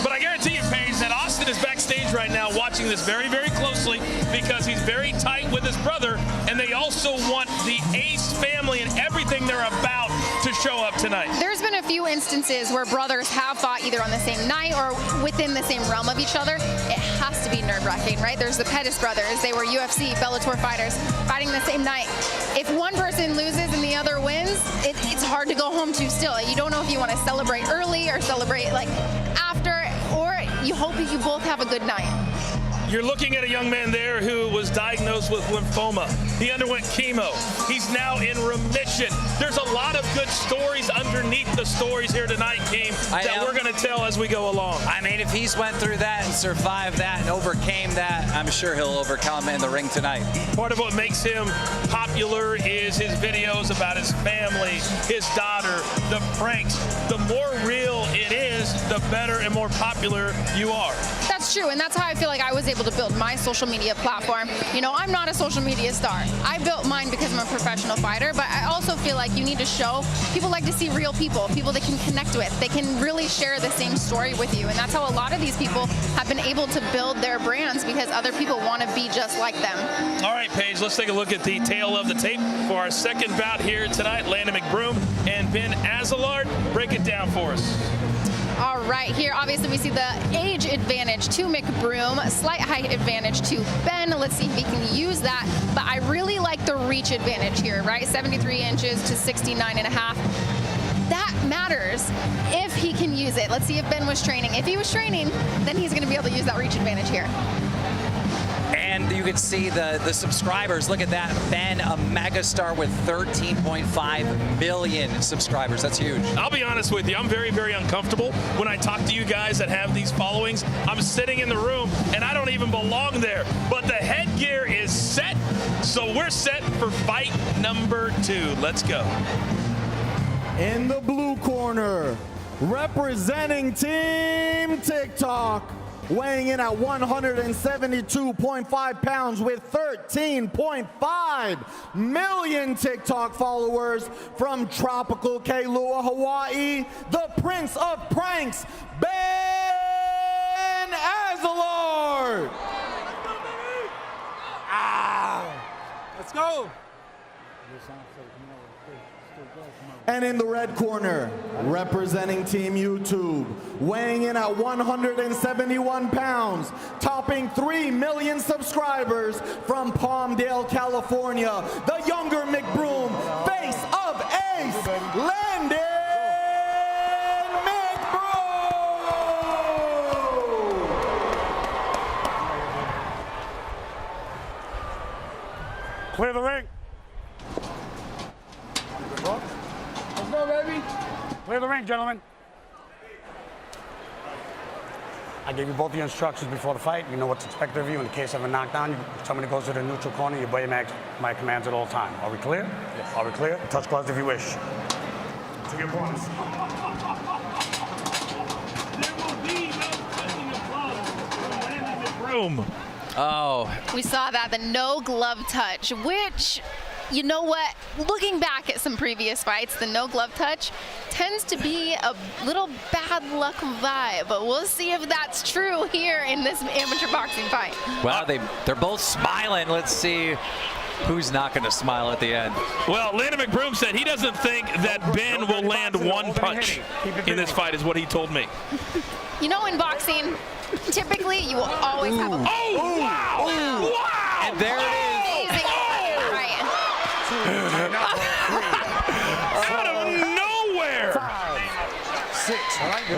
But I guarantee you, Paige, that Austin is backstage right now watching this very, very closely because he's very tight with his brother, and they also want the Ace family and everything they're about to show up tonight. There's been a few instances where brothers have fought either on the same night or within the same realm of each other. It has to be nerve-wracking, right? There's the Pettis brothers. They were UFC, Bellator fighters fighting the same night. If one person loses and the other wins, it's hard to go home to still. You don't know if you want to celebrate early or celebrate like after, or you hope that you both have a good night. You're looking at a young man there who was diagnosed with lymphoma. He underwent chemo. He's now in remission. There's a lot of good stories underneath the stories here tonight, Keem, that we're going to tell as we go along. I mean, if he's went through that and survived that and overcame that, I'm sure he'll overcome it in the ring tonight. Part of what makes him popular is his videos about his family, his daughter, the pranks. The more real it is, the better and more popular you are. That's true, and that's how I feel like I was able to build my social media platform. You know, I'm not a social media star. I built mine because I'm a professional fighter, but I also feel like you need to show people like to see real people they can connect with. They can really share the same story with you, and that's how a lot of these people have been able to build their brands because other people want to be just like them. All right, Paige, let's take a look at the tail of the tape for our second bout here tonight. Landon McBroom and Ben Azelart. Break it down for us. All right, here obviously we see the age advantage to McBroom, slight height advantage to Ben. Let's see if he can use that. But I really like the reach advantage here, right? 73 inches to 69.5. That matters if he can use it. Let's see if Ben was training. If he was training, then he's going to be able to use that reach advantage here. And you can see the subscribers. Look at that. Ben, a megastar with 13.5 million subscribers. That's huge. I'll be honest with you. I'm very, very uncomfortable when I talk to you guys that have these followings. I'm sitting in the room, and I don't even belong there. But the headgear is set, so we're set for fight number 2. Let's go. In the blue corner, representing Team TikTok, weighing in at 172.5 pounds with 13.5 million TikTok followers from tropical Kailua, Hawaii, the Prince of Pranks, Ben Azelart. Let's go. And in the red corner, representing Team YouTube, weighing in at 171 pounds, topping 3 million subscribers from Palmdale, California, the younger McBroom, face of Ace, Landon McBroom! Clear the ring. Let's go, baby. Clear the ring, gentlemen. I gave you both the instructions before the fight. You know what's expected of you. In the case of a knockdown, you, somebody goes to the neutral corner, you obey my commands at all times. Are we clear? Yes. Are we clear? Touch gloves if you wish. To your opponents. Room. Oh. We saw that, the no glove touch, which, you know what, looking back at some previous fights, the no glove touch tends to be a little bad luck vibe, but we'll see if that's true here in this amateur boxing fight. Well, they're both smiling. Let's see who's not going to smile at the end. Well, Landon McBroom said he doesn't think that Ben will land one punch in this fight, is what he told me. You know, in boxing, typically you will always have a... Oh, wow! Wow! And there it is. Amazing. Right. Out of nowhere! 6. All right,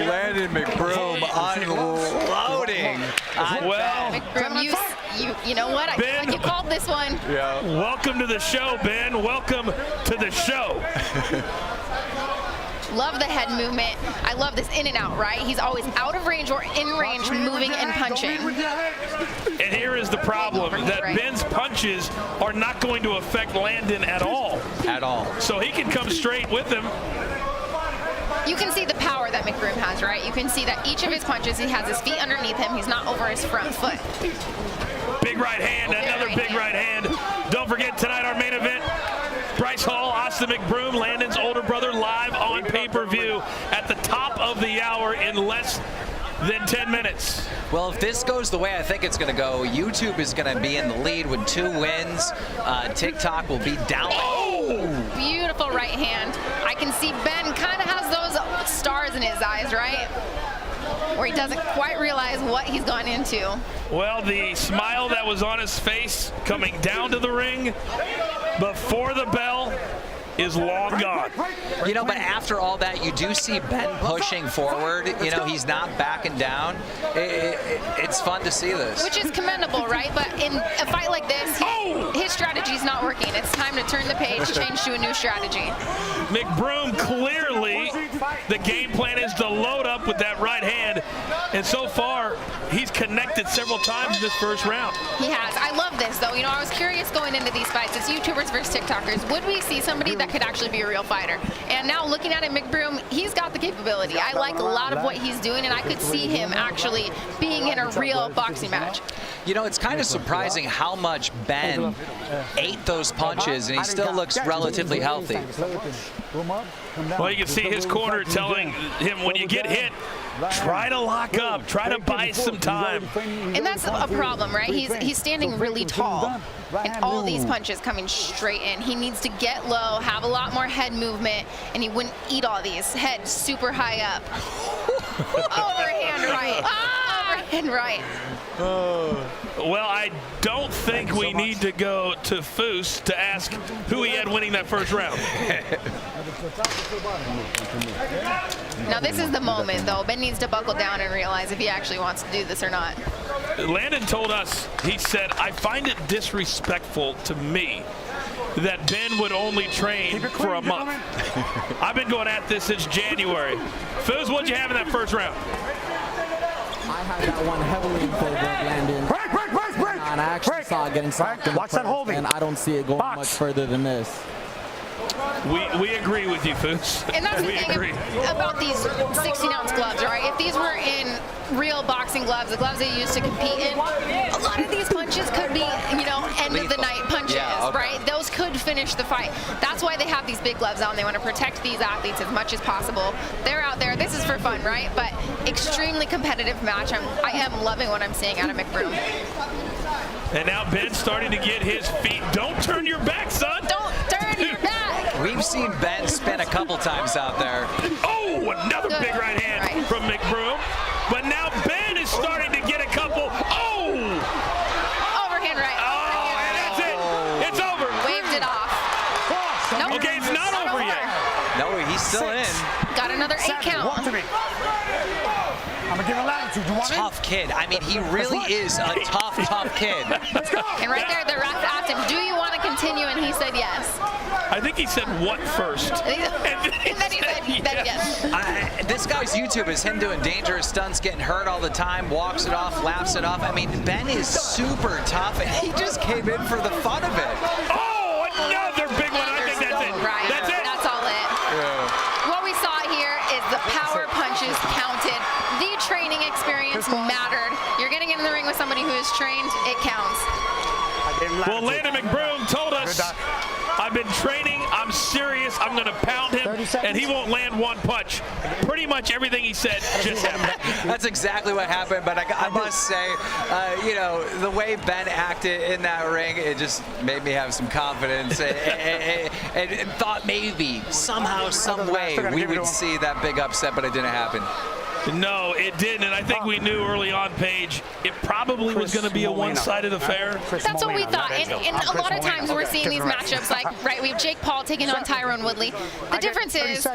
Landon McBroom unloading. Well, McBroom, you know what? I feel like you called this one. Yeah. Welcome to the show, Ben. Welcome to the show. Love the head movement. I love this in and out, right? He's always out of range or in range, moving and punching. And here is the problem, that Ben's punches are not going to affect Landon at all. At all. So he can come straight with him. You can see the power that McBroom has, right? You can see that each of his punches, he has his feet underneath him. He's not over his front foot. Big right hand, another big right hand. Don't forget, tonight our main event, Bryce Hall, Austin McBroom, Landon's older brother, live on pay-per-view at the top of the hour in less than 10 minutes. Well, if this goes the way I think it's going to go, YouTube is going to be in the lead with 2 wins. TikTok will be down. Oh! Beautiful right hand. I can see Ben kind of has those stars in his eyes, right? Where he doesn't quite realize what he's gone into. Well, the smile that was on his face coming down to the ring before the bell is long gone. You know, but after all that, you do see Ben pushing forward. You know, he's not backing down. It's fun to see this. Which is commendable, right? But in a fight like this, his strategy's not working. It's time to turn the page, change to a new strategy. McBroom, clearly the game plan is to load up with that right hand. And so far, he's connected several times in this first round. He has. I love this, though. You know, I was curious going into these fights. It's YouTubers versus TikTokers. Would we see somebody that could actually be a real fighter? And now looking at it, McBroom, he's got the capability. I like a lot of what he's doing, and I could see him actually being in a real boxing match. You know, it's kind of surprising how much Ben ate those punches, and he still looks relatively healthy. Well, you can see his corner telling him, when you get hit, try to lock up, try to buy some time. And that's a problem, right? He's standing really tall, and all these punches coming straight in. He needs to get low, have a lot more head movement, and he wouldn't eat all these. Head super high up. Overhand right. Overhand right. Well, I don't think we need to go to Foose to ask who he had winning that first round. Now this is the moment, though. Ben needs to buckle down and realize if he actually wants to do this or not. Landon told us, he said, I find it disrespectful to me that Ben would only train for a month. I've been going at this since January. Foose, what'd you have in that first round? I had that one heavily in favor of Landon. And I actually saw it getting socked in the first, and I don't see it going much further than this. We agree with you, Foose. And that's the thing about these 16-ounce gloves, right? If these were in real boxing gloves, the gloves they use to compete in, a lot of these punches could be, you know, end of the night punches, right? Those could finish the fight. That's why they have these big gloves on. They want to protect these athletes as much as possible. They're out there. This is for fun, right? But extremely competitive match. I am loving what I'm seeing out of McBroom. And now Ben's starting to get his feet. Don't turn your back, son. Don't turn your back. We've seen Ben spin a couple times out there. Oh, another big right hand from McBroom. But now Ben is starting to get a couple. Oh! Overhand right. Oh, and that's it. It's over. Waved it off. Nope. Okay, it's not over yet. No, he's still in. Got another 8 count. Walk to me. I'm gonna give a latitude. You want it? Tough kid. I mean, he really is a tough kid. And right there, the ref asked him, do you want to continue? And he said yes. I think he said what first. And then he said yes. This guy's YouTube is him doing dangerous stunts, getting hurt all the time, walks it off, laughs it off. I mean, Ben is super tough, and he just came in for the fun of it. Oh, another big one. I think that's it. Right. That's it. That's all it. Yeah. What we saw here is the power punches counted. The training experience mattered. You're getting in the ring with somebody who is trained, it counts. Well, Landon McBroom told us, I've been training, I'm serious, I'm going to pound him, and he won't land one punch. Pretty much everything he said just happened. That's exactly what happened, but I must say, you know, the way Ben acted in that ring, it just made me have some confidence and thought maybe, somehow, some way, we would see that big upset, but it didn't happen. No, it didn't, and I think we knew early on, Paige, it probably was going to be a one-sided affair. That's what we thought, and a lot of times we're seeing these matchups like, right, we have Jake Paul taking on Tyrone Woodley. The difference is,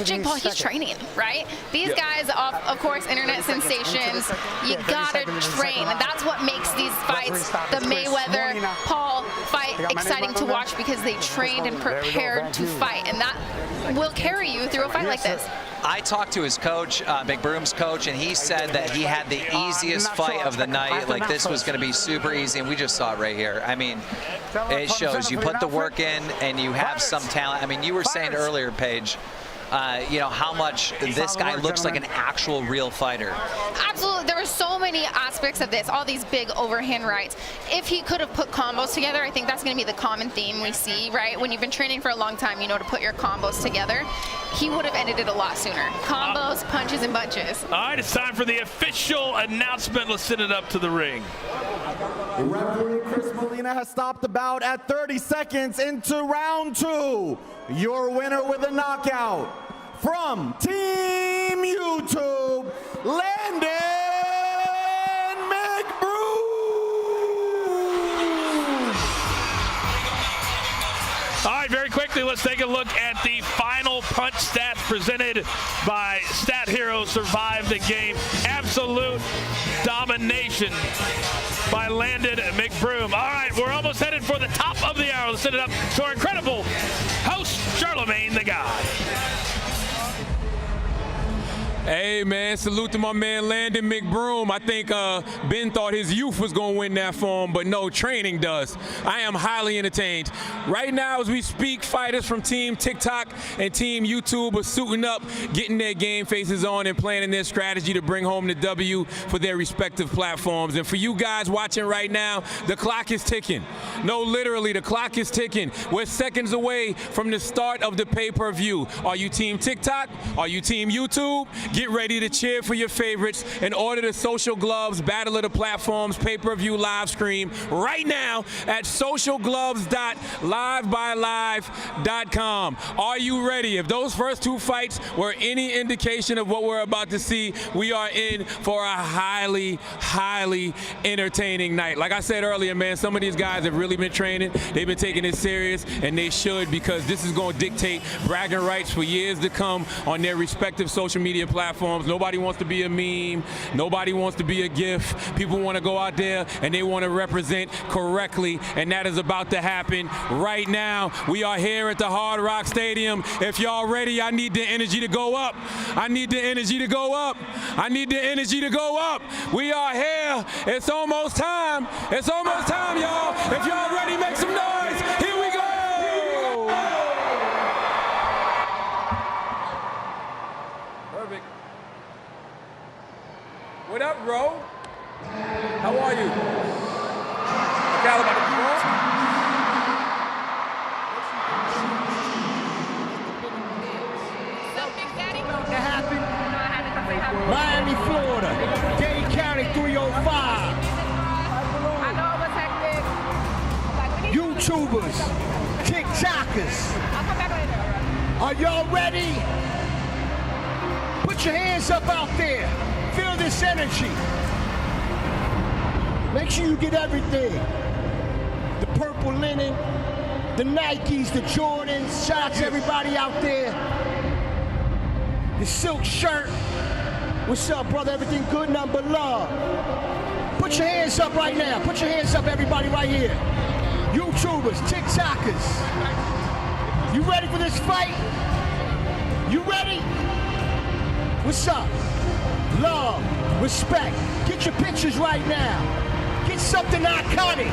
Jake Paul, he's training, right? These guys, of course, internet sensations, you gotta train, and that's what makes these fights, the Mayweather-Paul fight, exciting to watch because they trained and prepared to fight, and that will carry you through a fight like this. I talked to his coach, McBroom's coach, and he said that he had the easiest fight of the night. Like, this was going to be super easy, and we just saw it right here. I mean, it shows you put the work in and you have some talent. I mean, you were saying earlier, Paige, you know, how much this guy looks like an actual real fighter. Absolutely. There were so many aspects of this, all these big overhand rights. If he could have put combos together, I think that's going to be the common theme we see, right? When you've been training for a long time, you know to put your combos together. He would have ended it a lot sooner. Combos, punches, and bunches. All right, it's time for the official announcement. Let's send it up to the ring. Referee Chris Molina has stopped the bout at 30 seconds into round 2. Your winner with a knockout from Team YouTube, Landon McBroom. All right, very quickly, let's take a look at the final punch stats presented by Stat Hero Survive the Game. Absolute domination by Landon McBroom. All right, we're almost headed for the top of the hour. Let's send it up to our incredible host, Charlemagne the God. Hey, man, salute to my man Landon McBroom. I think Ben thought his youth was going to win that for him, but no, training does. I am highly entertained. Right now, as we speak, fighters from Team TikTok and Team YouTube are suiting up, getting their game faces on and planning their strategy to bring home the W for their respective platforms. And for you guys watching right now, the clock is ticking. No, literally, the clock is ticking. We're seconds away from the start of the pay-per-view. Are you Team TikTok? Are you Team YouTube? Get ready to cheer for your favorites and order the Social Gloves Battle of the Platforms pay-per-view live stream right now at socialgloves.livebylive.com. Are you ready? If those first two fights were any indication of what we're about to see, we are in for a highly, highly entertaining night. Like I said earlier, man, some of these guys have really been training. They've been taking it serious, and they should, because this is going to dictate bragging rights for years to come on their respective social media platforms. Nobody wants to be a meme. Nobody wants to be a GIF. People want to go out there and they want to represent correctly, and that is about to happen right now. We are here at the Hard Rock Stadium. If y'all ready, I need the energy to go up. I need the energy to go up. I need the energy to go up. We are here. It's almost time. It's almost time, y'all. If y'all ready, make some noise. Here we go. Perfect. What up, bro? How are you? Cale about to perform? Miami, Florida, Dade County 305. I know it was hectic. YouTubers, TikTokers. I'll come back later. Are y'all ready? Put your hands up out there. Feel this energy. Make sure you get everything. The purple linen, the Nikes, the Jordans. Shout out to everybody out there. The silk shirt. What's up, brother? Everything good? Nothing but love. Put your hands up right now. Put your hands up, everybody, right here. YouTubers, TikTokers. You ready for this fight? You ready? What's up? Love, respect. Get your pictures right now. Get something iconic.